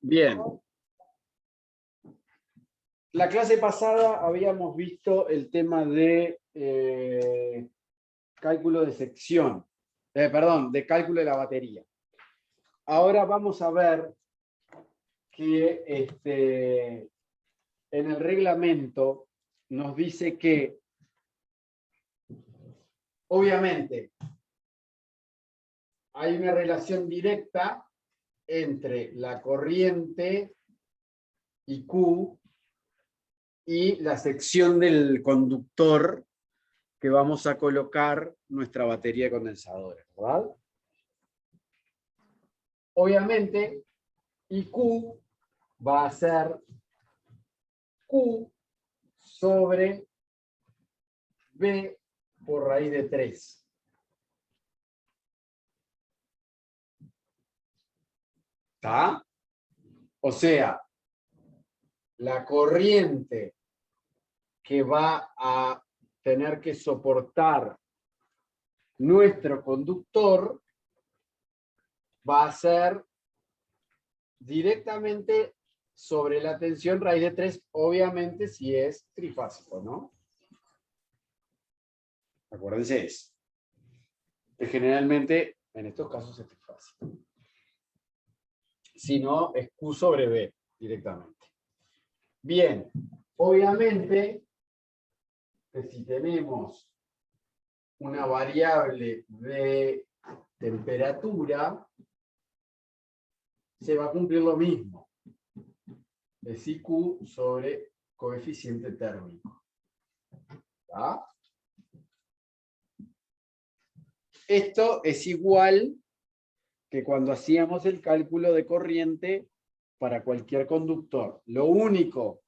Bien. La clase pasada habíamos visto el tema de cálculo de sección, perdón, de cálculo de la batería. Ahora vamos a ver que en el reglamento nos dice que, obviamente, hay una relación directa entre la corriente y Q y la sección del conductor que vamos a colocar nuestra batería condensadora, ¿verdad? Obviamente, IQ va a ser Q sobre B por raíz de 3. ¿Está? O sea, la corriente que va a tener que soportar nuestro conductor va a ser directamente sobre la tensión raíz de 3, obviamente si es trifásico, ¿no? Acuérdense eso. Que generalmente, en estos casos es trifásico. Si no, es Q sobre B directamente. Bien, obviamente que si tenemos una variable de temperatura, se va a cumplir lo mismo. Es IQ sobre coeficiente térmico. ¿Está? Esto es igual que cuando hacíamos el cálculo de corriente para cualquier conductor. Lo único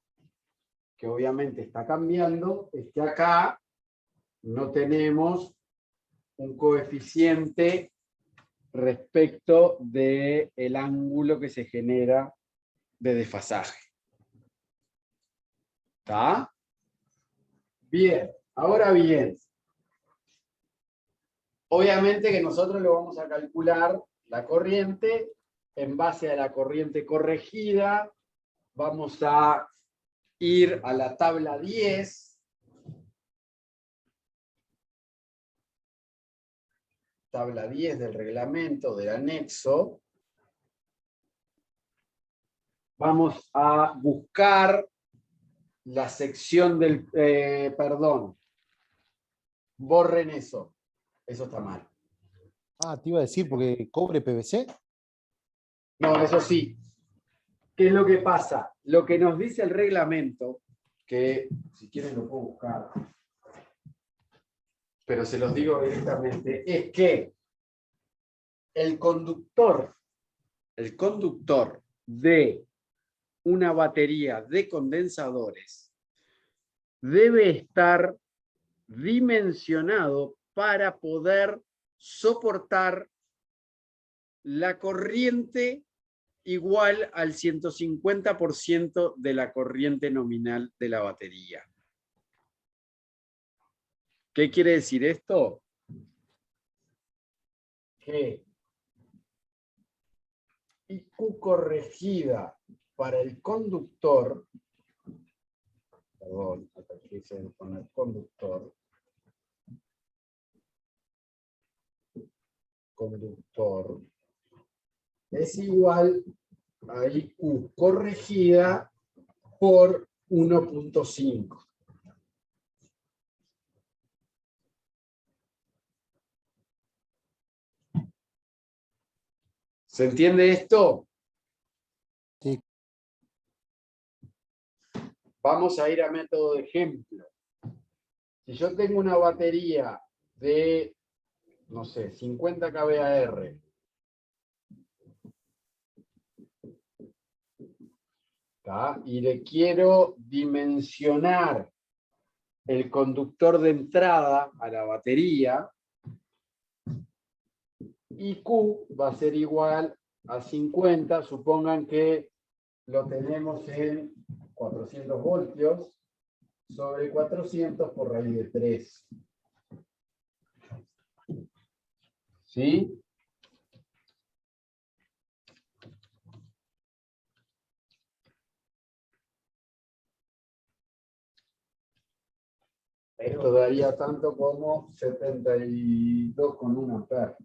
que obviamente está cambiando es que acá no tenemos un coeficiente respecto del ángulo que se genera de desfasaje. ¿Está? Bien, ahora bien, obviamente que nosotros lo vamos a calcular la corriente en base a la corriente corregida. Vamos a ir a la tabla 10. Tabla 10 del reglamento del anexo. Vamos a buscar la sección del... perdón. Borren eso. Eso está mal. Ah, te iba a decir, porque cobre PVC. No, eso sí. ¿Qué es lo que pasa? Lo que nos dice el reglamento, que si quieren lo puedo buscar, pero se los digo directamente, es que el conductor de una batería de condensadores debe estar dimensionado para poder soportar la corriente igual al 150% de la corriente nominal de la batería. ¿Qué quiere decir esto? Que IQ corregida para el conductor, perdón, aquí se debe poner conductor, es igual a IQ corregida por 1.5. ¿Se entiende esto? Sí. Vamos a ir a método de ejemplo. Si yo tengo una batería de, no sé, 50 kVAR, ¿tá? Y le quiero dimensionar el conductor de entrada a la batería, y Q va a ser igual a 50, supongan que lo tenemos en 400 voltios, sobre 400 por raíz de 3. ¿Sí? Esto daría tanto como 72,1 amperes.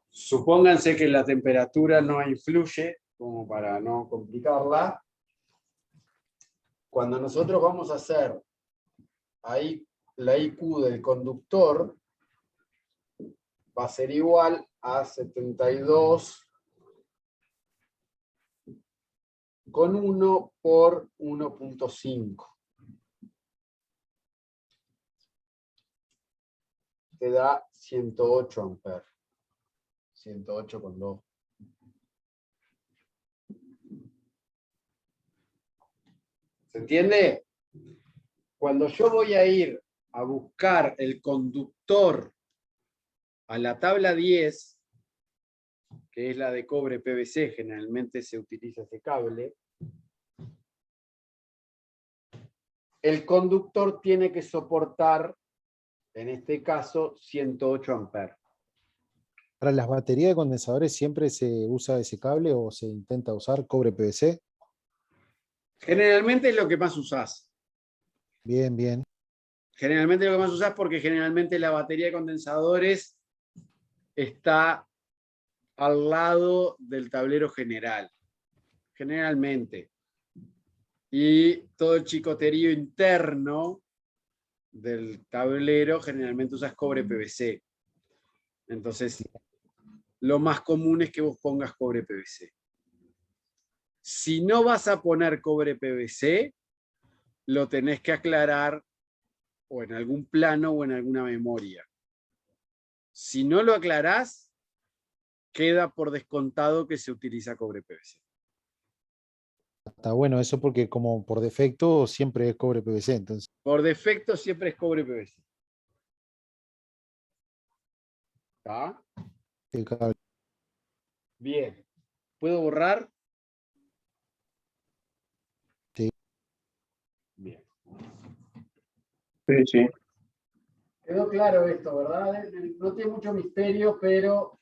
Supónganse que la temperatura no influye, como para no complicarla. Cuando nosotros vamos a hacer ahí la IQ del conductor, va a ser igual a 72,1 por 1,5. Te da 108 amperes. 108,2. ¿Se entiende? Cuando yo voy a ir a buscar el conductor a la tabla 10, que es la de cobre PVC, generalmente se utiliza ese cable, el conductor tiene que soportar, en este caso, 108 amperes. ¿Para las baterías de condensadores siempre se usa ese cable o se intenta usar cobre PVC? Generalmente es lo que más usás. Bien, bien. Generalmente lo que más usás porque generalmente la batería de condensadores está al lado del tablero general. Generalmente. Y todo el chicoterío interno del tablero generalmente usas cobre PVC. Entonces, lo más común es que vos pongas cobre PVC. Si no vas a poner cobre PVC, lo tenés que aclarar o en algún plano o en alguna memoria. Si no lo aclarás, queda por descontado que se utiliza cobre PVC. Está bueno eso porque como por defecto siempre es cobre PVC, entonces Por defecto siempre es cobre PVC. ¿Está? el cable. Bien. ¿Puedo borrar? Sí. Bien. Sí, sí. Quedó claro esto, ¿verdad? No tiene mucho misterio, pero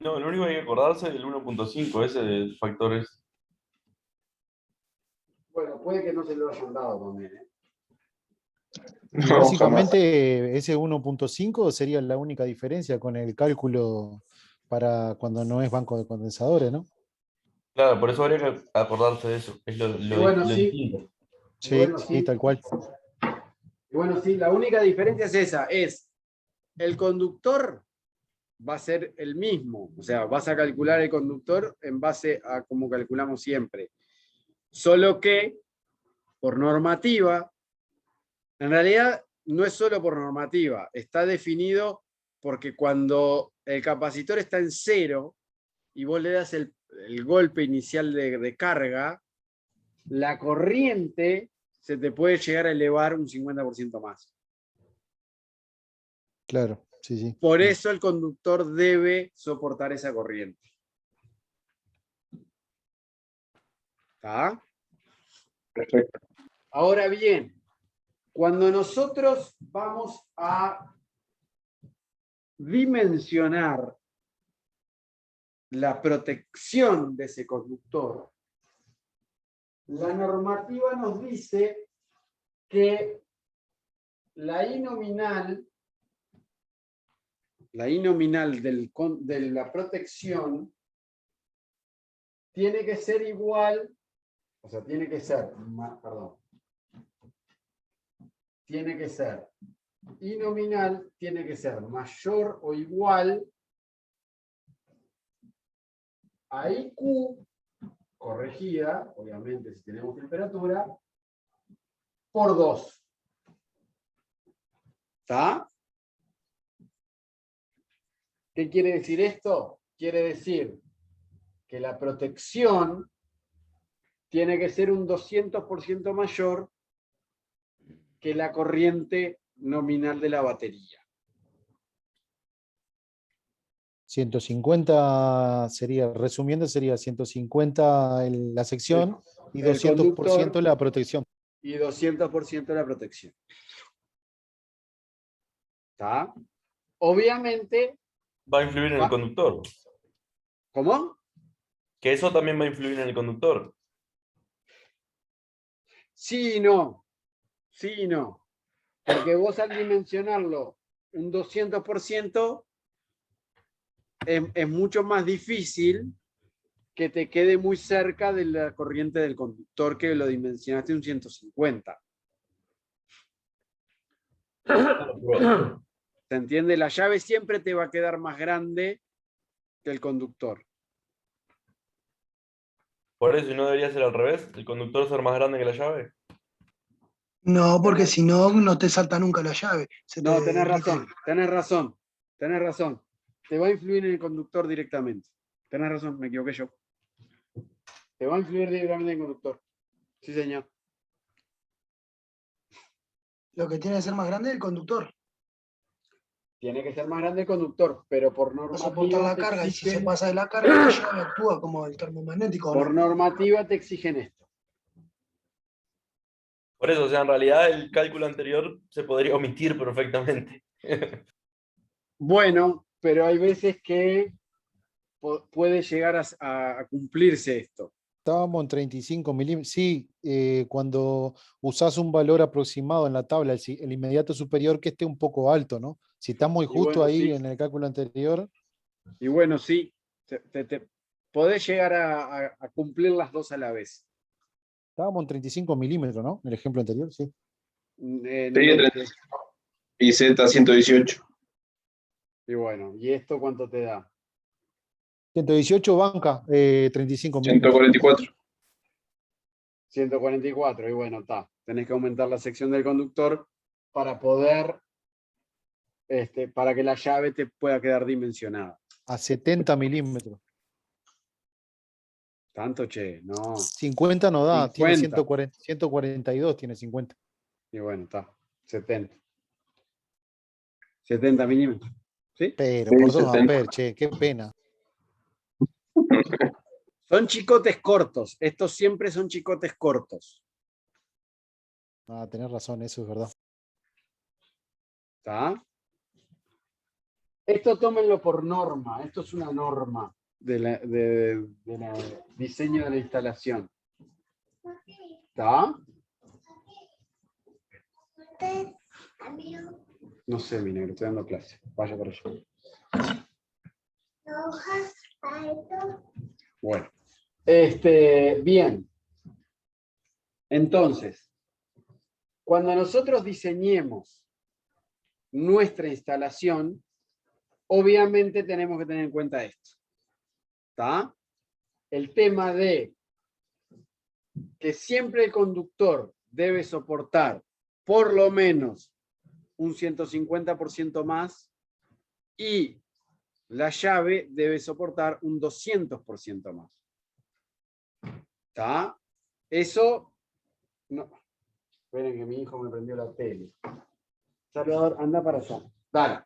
No, lo único que hay que acordarse es del 1.5, ese de factores. bueno, puede que no se lo hayan dado también, ¿eh? Y No, jamás. básicamente ese 1.5 sería la única diferencia con el cálculo para cuando no es banco de condensadores, ¿no? Claro, por eso habría que acordarse de eso. Es Y bueno, lo sí, distinto. y Sí, bueno, sí, sí, tal cual. y bueno, sí, la única diferencia es esa, es el conductor va a ser el mismo, o sea, vas a calcular el conductor en base a como calculamos siempre, solo que por normativa, en realidad no es solo por normativa, está definido porque cuando el capacitor está en cero y vos le das el golpe inicial de carga, la corriente se te puede llegar a elevar un 50% más. Claro, sí, sí. Por eso el conductor debe soportar esa corriente. ¿Está? Perfecto. Ahora bien, cuando nosotros vamos a dimensionar la protección de ese conductor, la normativa nos dice que la I nominal de la protección tiene que ser igual, o sea, tiene que ser, perdón, tiene que ser, I nominal tiene que ser mayor o igual a IQ corregida, obviamente si tenemos temperatura, por 2. ¿Está? ¿Qué quiere decir esto? Quiere decir que la protección tiene que ser un 200% mayor que la corriente nominal de la batería. 150 sería, resumiendo, sería 150 la sección y El 200% conductor la protección. y 200% la protección. ¿Está? Obviamente, va a influir en el Va- conductor. ¿Cómo? Que eso también va a influir en el conductor. Sí y no. Sí y no. Porque vos al dimensionarlo un 200% es mucho más difícil que te quede muy cerca de la corriente del conductor que lo dimensionaste un 150. ¿Se entiende? La llave siempre te va a quedar más grande que el conductor. Por eso, ¿y no debería ser al revés? ¿El conductor ser más grande que la llave? No, porque Tenés- si no, no te salta nunca la llave. Se te No, tenés derrite. razón, tenés razón, tenés razón. Te va a influir en el conductor directamente. Tenés razón, me equivoqué yo. Te va a influir directamente en el conductor. Sí, señor. Lo que tiene que ser más grande es el conductor. Tiene que ser más grande el conductor, pero por Va a soportar normativa la te carga y si se exigen, pasa de la carga, la llave actúa como el termomagnético, ¿o por no? normativa te exigen esto. Por eso, o sea, en realidad el cálculo anterior se podría omitir perfectamente. Bueno, pero hay veces que puede llegar a cumplirse esto. Estábamos en 35 milímetros. Sí, cuando usás un valor aproximado en la tabla, el inmediato superior que esté un poco alto, ¿no? Si está muy Y justo bueno, ahí sí, en el cálculo anterior, y bueno, sí, podés llegar a cumplir las dos a la vez. estábamos en 35 milímetros, ¿no? En el ejemplo anterior, sí. En Sí, este. y Z118. Y bueno, ¿y esto cuánto te da? 118 banca, 35 milímetros. 144. 144, y bueno, está. Tenés que aumentar la sección del conductor para poder, para que la llave te pueda quedar dimensionada. A 70 milímetros. Tanto, che, no. 50 no da, tiene 50. 140, 142, tiene 50. Y bueno, está. 70. 70 milímetros. ¿Sí? Pero Sí, por 2 70. amperes, che, qué pena. Son chicotes cortos. Estos siempre son chicotes cortos. Ah, tenés razón, eso es verdad. ¿Está? Esto tómenlo por norma. Esto es una norma de diseño de la instalación. ¿Está? No sé, mi negro, estoy dando clase. Vaya para allá. Bueno. Bien. Entonces, cuando nosotros diseñemos nuestra instalación, obviamente tenemos que tener en cuenta esto. ¿Está? El tema de que siempre el conductor debe soportar por lo menos un 150% más y la llave debe soportar un 200% más. ¿Está? Eso, no. Esperen que mi hijo me prendió la tele. Salvador, anda para allá. Dale.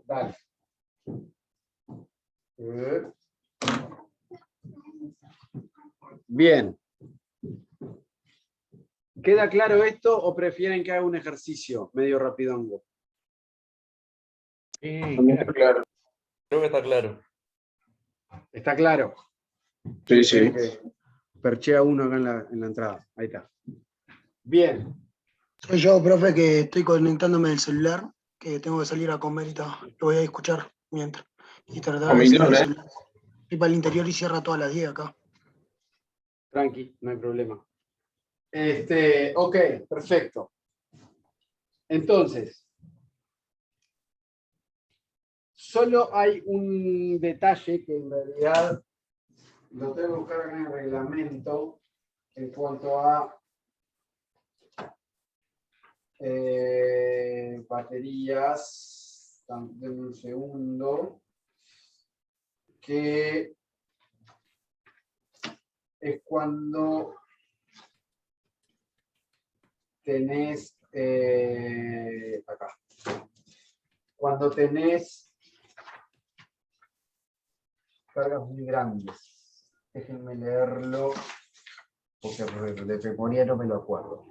Dale. Bien. ¿Queda claro esto o prefieren que haga un ejercicio medio rapidongo? Claro. Creo que está claro. ¿Está claro? Sí, sí. Esperen que perchea uno acá en la entrada. Ahí está. Bien. Soy yo, profe, que estoy conectándome del celular, que tengo que salir a comer y todo. Lo voy a escuchar mientras. Y tratar de salir Omicron, del ¿eh? celular. Y para el interior y cierra todas las 10 acá. Tranqui, no hay problema. Ok, perfecto. Entonces, solo hay un detalle que en realidad lo tengo que buscar acá en el reglamento en cuanto a baterías. Denme un segundo. Que es cuando tenés acá. Cuando tenés cargas muy grandes. Déjenme leerlo, porque de memoria no me lo acuerdo.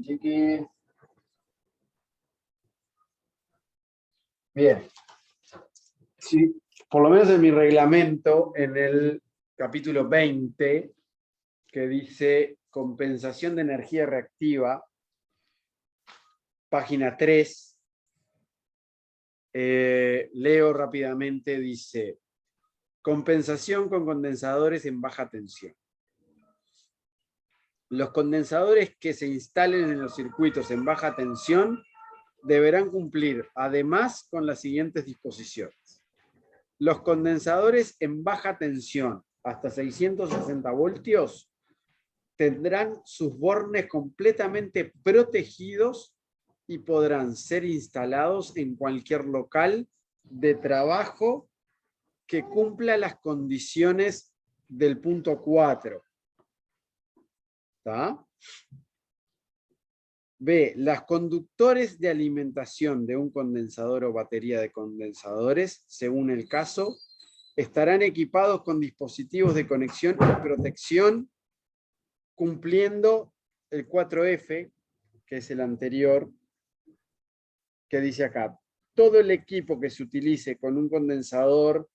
chiqui. Bien. Sí, por lo menos en mi reglamento, en el capítulo 20, que dice compensación de energía reactiva, página 3, leo rápidamente, dice, compensación con condensadores en baja tensión. Los condensadores que se instalen en los circuitos en baja tensión deberán cumplir además con las siguientes disposiciones. Los condensadores en baja tensión hasta 660 voltios tendrán sus bornes completamente protegidos y podrán ser instalados en cualquier local de trabajo que cumpla las condiciones del punto 4. ¿Está? B. Las conductores de alimentación de un condensador o batería de condensadores, según el caso, estarán equipados con dispositivos de conexión y protección cumpliendo el 4F, que es el anterior, que dice acá, todo el equipo que se utilice con un condensador,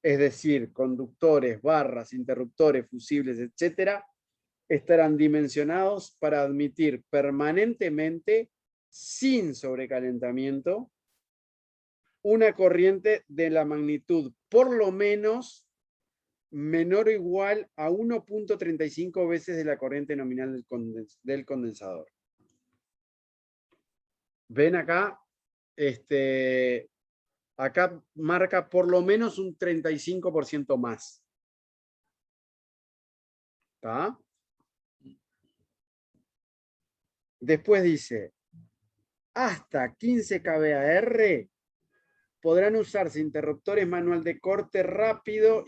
es decir, conductores, barras, interruptores, fusibles, etcétera, estarán dimensionados para admitir permanentemente, sin sobrecalentamiento, una corriente de la magnitud por lo menos menor o igual a 1.35 veces de la corriente nominal del condensador. ¿Ven acá? Acá marca por lo menos un 35% más. ¿Está? Después dice, hasta 15 kVAR podrán usarse interruptores manual de corte rápido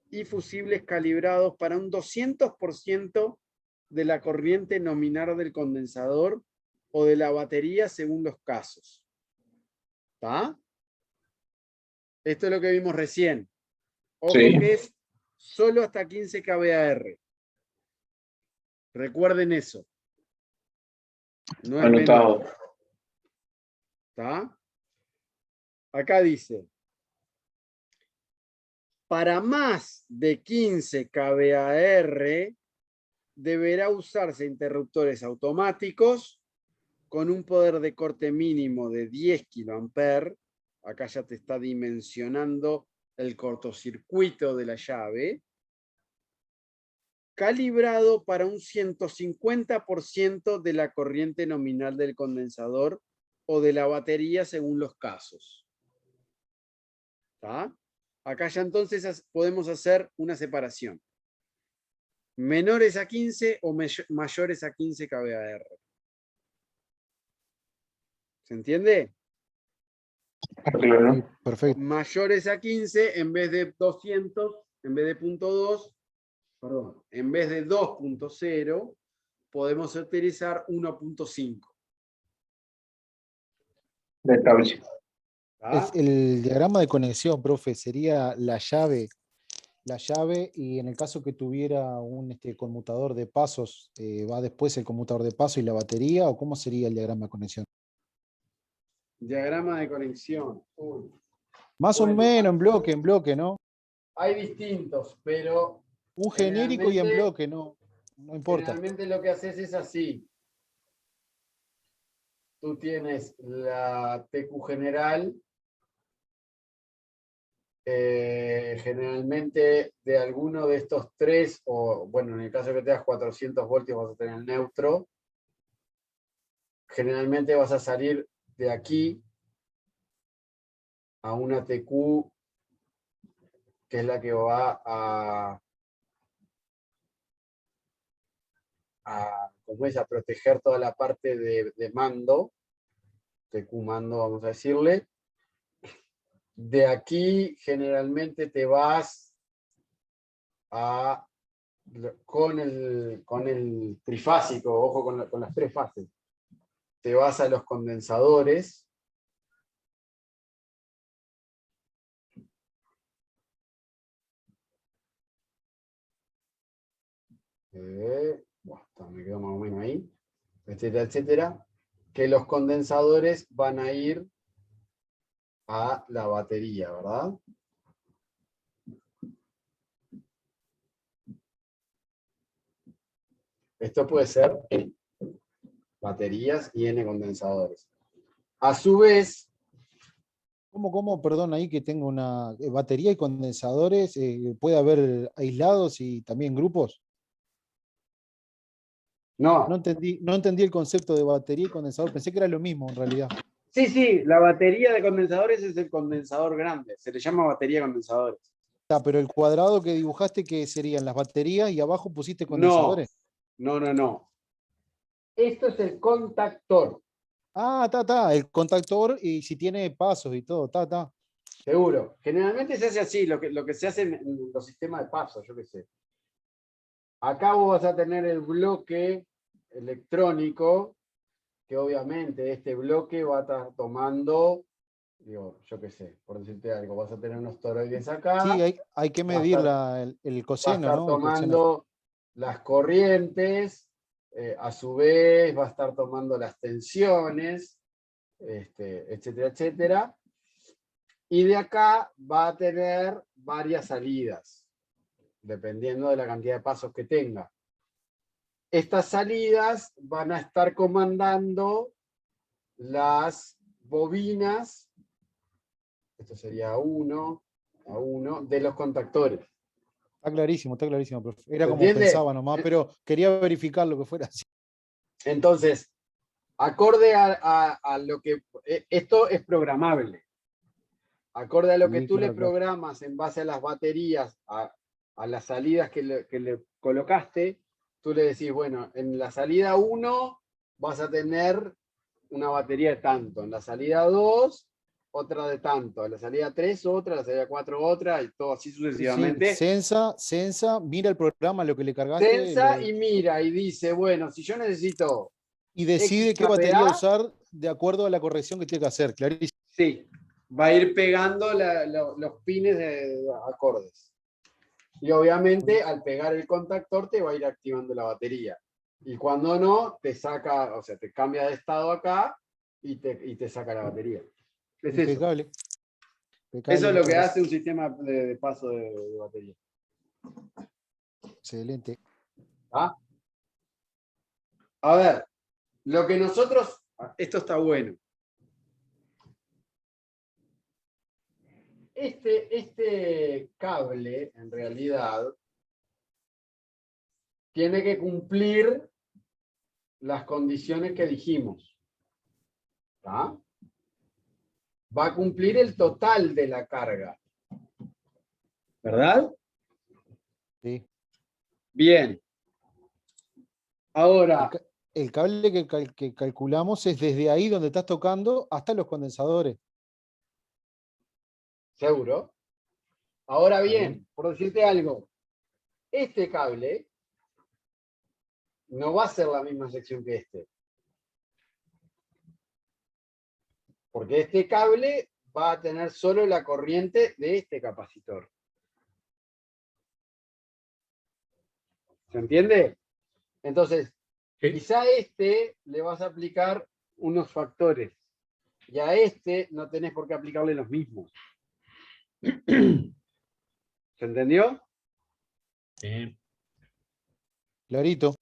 y fusibles calibrados para un 200% de la corriente nominal del condensador o de la batería según los casos. ¿Está? Esto es lo que vimos recién. Ojo Sí. que es solo hasta 15 kVAR. Recuerden eso. No es Anotado. menor. ¿Está? Acá dice, para más de 15 kVAR deberá usarse interruptores automáticos con un poder de corte mínimo de 10 kA. Acá ya te está dimensionando el cortocircuito de la llave. Calibrado para un 150% de la corriente nominal del condensador o de la batería según los casos. ¿Está? Acá ya entonces podemos hacer una separación. Menores a 15 o mayores a 15 kVAR. ¿Se entiende? Claro. Sí, perfecto. Mayores a 15, en vez de 200, en vez de 0.2, perdón, en vez de 2.0, podemos utilizar 1.5. Estable. El diagrama de conexión, profe, sería la llave y en el caso que tuviera un conmutador de pasos, ¿va después el conmutador de paso y la batería o cómo sería el diagrama de conexión? Diagrama de conexión. Más o Bueno, menos en bloque, ¿no? hay distintos, pero Un genérico y en generalmente, bloque, no importa. generalmente lo que haces es así. Tú tienes la TQ general, generalmente de alguno de estos tres, o bueno, en el caso que tengas 400 voltios vas a tener el neutro. Generalmente vas a salir de aquí a una TQ que es la que va como es, a proteger toda la parte de mando, TQ mando vamos a decirle. De aquí generalmente te vas con el trifásico, ojo con las tres fases. Te vas a los condensadores. Me quedo más o menos ahí. etcétera, etcétera, que los condensadores van a ir a la batería, ¿verdad? Esto puede ser baterías y N condensadores. A su vez, ¿Cómo? Perdón, ahí que tengo una batería y condensadores, ¿puede haber aislados y también grupos? No no. entendí el concepto de batería y condensador, pensé que era lo mismo en realidad. Sí, la batería de condensadores es el condensador grande, se le llama batería de condensadores. Pero el cuadrado que dibujaste, ¿qué serían las baterías? Y abajo pusiste No, condensadores. no. Esto es el contactor, Ah, el contactor y si tiene pasos y todo, seguro. Generalmente se hace así, lo que se hace en los sistemas de pasos, yo qué sé. Acá vos vas a tener el bloque electrónico, que obviamente este bloque va a estar tomando, digo, yo qué sé, por decirte algo, vas a tener unos toroides acá, Sí, hay que va a medir estar- el va a coseno, estar ¿no? El coseno. tomando las corrientes, a su vez va a estar tomando las tensiones, etcétera, etcétera. Y de acá va a tener varias salidas, dependiendo de la cantidad de pasos que tenga. Estas salidas van a estar comandando las bobinas, esto sería A1, de los contactores. Está clarísimo, profe. Era ¿Se como entiende? pensaba nomás, pero quería verificar lo que fuera así. Entonces, acorde a lo que... Esto es programable. Acorde a lo que Sí, tú le claro. programas en base a las baterías, a las salidas que le colocaste, tú le decís, bueno, en la salida 1 vas a tener una batería de tanto, en la salida 2 otra de tanto, en la salida 3 otra, en la salida 4 otra, y todo así Sí, sucesivamente. Sensa, mira el programa, lo que le cargaste. Tensa y mira y dice, bueno, si yo necesito Y decide qué batería XKPA, usar de acuerdo a la corrección que tiene que hacer, clarísimo. sí, va a ir pegando los pines de acordes. Y obviamente al pegar el contactor te va a ir activando la batería. Y cuando no, te saca, o sea, te cambia de estado acá y te saca la batería. Es eso. Impecable. Eso es lo que muchas hace gracias. un sistema de paso de batería. Excelente. ¿Ah? A ver, lo que nosotros, esto está bueno. Este cable, en realidad, tiene que cumplir las condiciones que dijimos. ¿Tá? Va a cumplir el total de la carga. ¿Verdad? Sí. Bien. Ahora, El cable que calculamos es desde ahí donde estás tocando hasta los condensadores. seguro. Ahora ¿Está bien, bien? por decirte algo, este cable no va a ser la misma sección que este. Porque este cable va a tener solo la corriente de este capacitor. ¿Se entiende? Entonces, quizá a este le vas a aplicar unos factores. Y a este no tenés por qué aplicarle los mismos. ¿Se entendió? Sí. Clarito.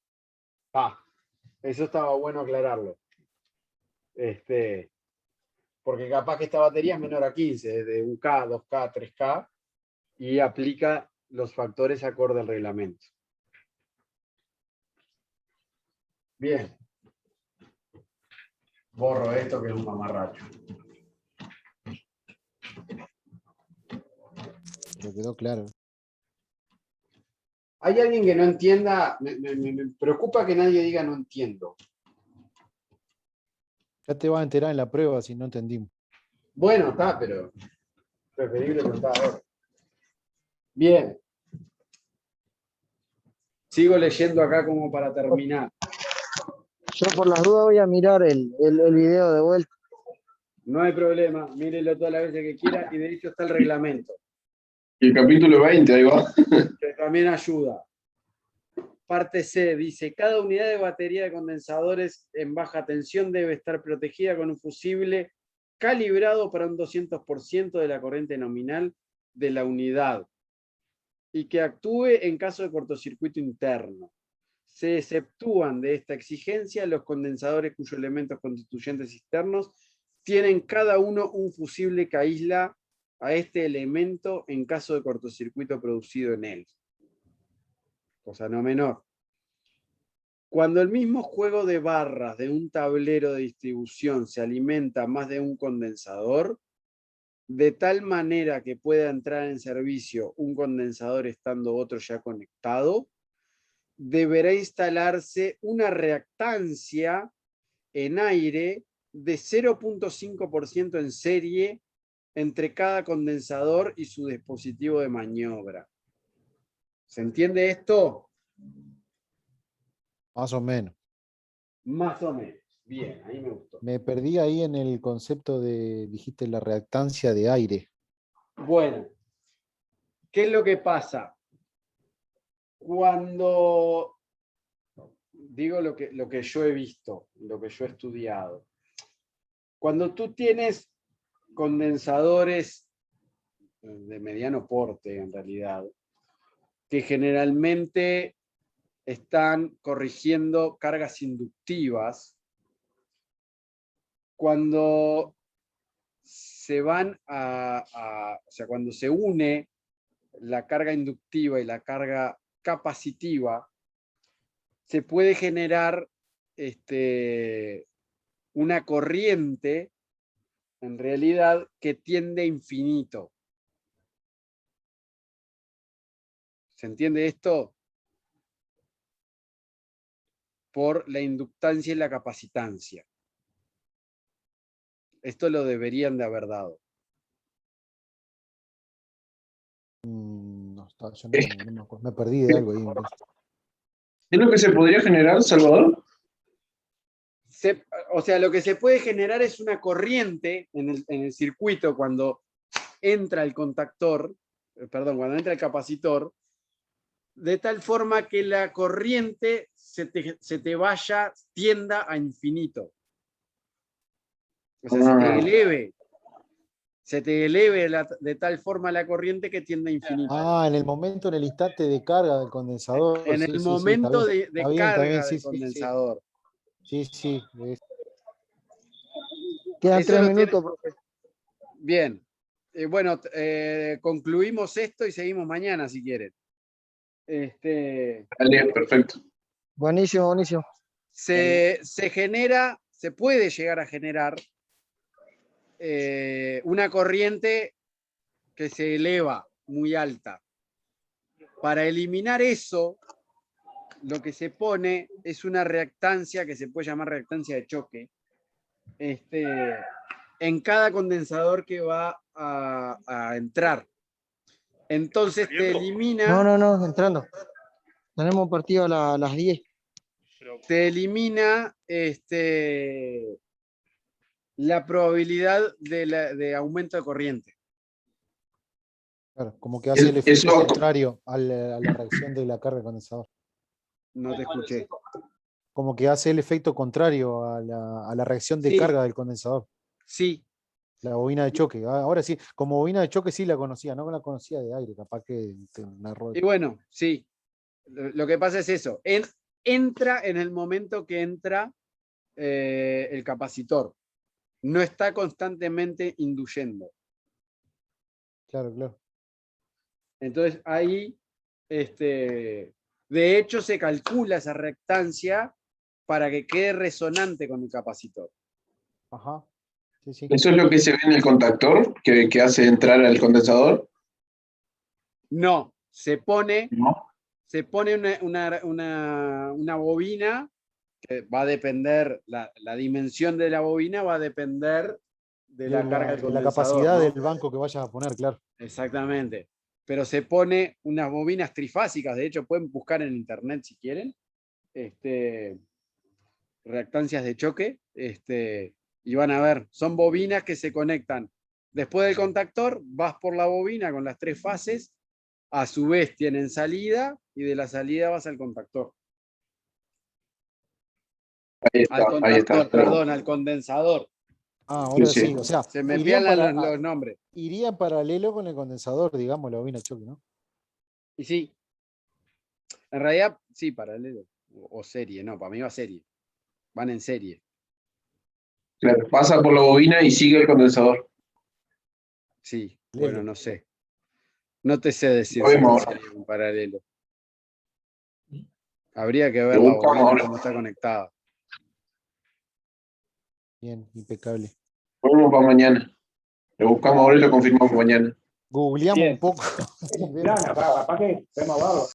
Eso estaba bueno aclararlo. Porque capaz que esta batería es menor a 15, de 1K, 2K, 3K, y aplica los factores acorde al reglamento. Bien. Borro esto que es un mamarracho. Pero quedó claro. ¿Hay alguien que no entienda? Me preocupa que nadie diga no entiendo. Ya te vas a enterar en la prueba si no entendimos. Bueno, está, pero preferible preguntar ahora. Bien. Sigo leyendo acá como para terminar. Yo por las dudas voy a mirar el video de vuelta. No hay problema, mírelo todas las veces que quiera y de hecho está el reglamento, Y el capítulo 20, ahí va. que también ayuda. parte C dice, cada unidad de batería de condensadores en baja tensión debe estar protegida con un fusible calibrado para un 200% de la corriente nominal de la unidad y que actúe en caso de cortocircuito interno. Se exceptúan de esta exigencia los condensadores cuyos elementos constituyentes externos tienen cada uno un fusible que aísla a este elemento en caso de cortocircuito producido en él. Cosa no menor. Cuando el mismo juego de barras de un tablero de distribución se alimenta más de un condensador, de tal manera que pueda entrar en servicio un condensador estando otro ya conectado, deberá instalarse una reactancia en aire de 0.5% en serie entre cada condensador y su dispositivo de maniobra. ¿Se entiende esto? Más o menos. Más o menos. Bien, ahí me gustó. Me perdí ahí en el concepto de, dijiste, la reactancia de aire. Bueno, ¿qué es lo que pasa? Cuando digo lo que yo he visto, lo que yo he estudiado, cuando tú tienes condensadores de mediano porte, en realidad, que generalmente están corrigiendo cargas inductivas, cuando se van o sea, cuando se une la carga inductiva y la carga capacitiva, se puede generar una corriente, en realidad, que tiende a infinito. ¿Se entiende esto? Por la inductancia y la capacitancia. Esto lo deberían de haber dado. No, yo no me acuerdo, me perdí de algo ahí. ¿Es lo que se podría generar, Salvador? O sea, lo que se puede generar es una corriente en el circuito cuando entra el contactor, cuando entra el capacitor, de tal forma que la corriente se te vaya, tienda a infinito. O sea, se te eleve de tal forma la corriente que tiende a infinito. En el momento, en el instante de carga del condensador. En el momento de carga del condensador. Sí. Quedan 3 minutos, profe. Bien. Bueno, concluimos esto y seguimos mañana, si quieren. Dale, perfecto. Buenísimo. Se puede llegar a generar una corriente que se eleva muy alta. Para eliminar eso, lo que se pone es una reactancia que se puede llamar reactancia de choque en cada condensador que va a entrar. Entonces te elimina... No, entrando. Tenemos partido a las 10. Te elimina la probabilidad de aumento de corriente. Claro, como que hace el efecto contrario a la reacción de la carga del condensador. No te escuché. Como que hace el efecto contrario a la reacción de carga del condensador. Sí. La bobina de choque. Ahora sí, como bobina de choque sí la conocía, no la conocía de aire, capaz que una rueda. Y bueno, sí. Lo que pasa es eso. Entra en el momento que entra el capacitor. No está constantemente induyendo. Claro. Entonces ahí, de hecho, se calcula esa reactancia para que quede resonante con el capacitor. Ajá. Sí. ¿Eso es lo que se ve en el contactor que hace entrar al condensador? No, se pone No. una bobina que va a depender, la dimensión de la bobina va a depender de la carga del condensador. La capacidad del banco que vayas a poner, claro. Exactamente. Pero se pone unas bobinas trifásicas, de hecho pueden buscar en internet si quieren, reactancias de choque, y van a ver, son bobinas que se conectan. Después del contactor, vas por la bobina con las 3 fases, a su vez tienen salida, y de la salida vas al contactor. Ahí Al está, ahí está. contactor, perdón, al condensador. Ah, ahora Sí, sí. sí. O sea, Se me iría pialan para- los nombres. iría en paralelo con el condensador, digamos, la bobina de choque, ¿no? Y sí, en realidad, sí, paralelo. O serie, no, para mí va serie. Van en serie. Claro, pasa por la bobina y sigue el condensador. Sí, Paralelo. bueno, no sé. No te sé decir Lo si vemos en ahora. serie o en paralelo. Habría que ver Lo la buscamos bobina ahora. cómo está conectada. Bien, impecable. Lo vemos para mañana. Lo buscamos ahora y lo confirmamos mañana. Googleamos Bien. un poco. y vemos. ¿Para qué? Vemos abajo.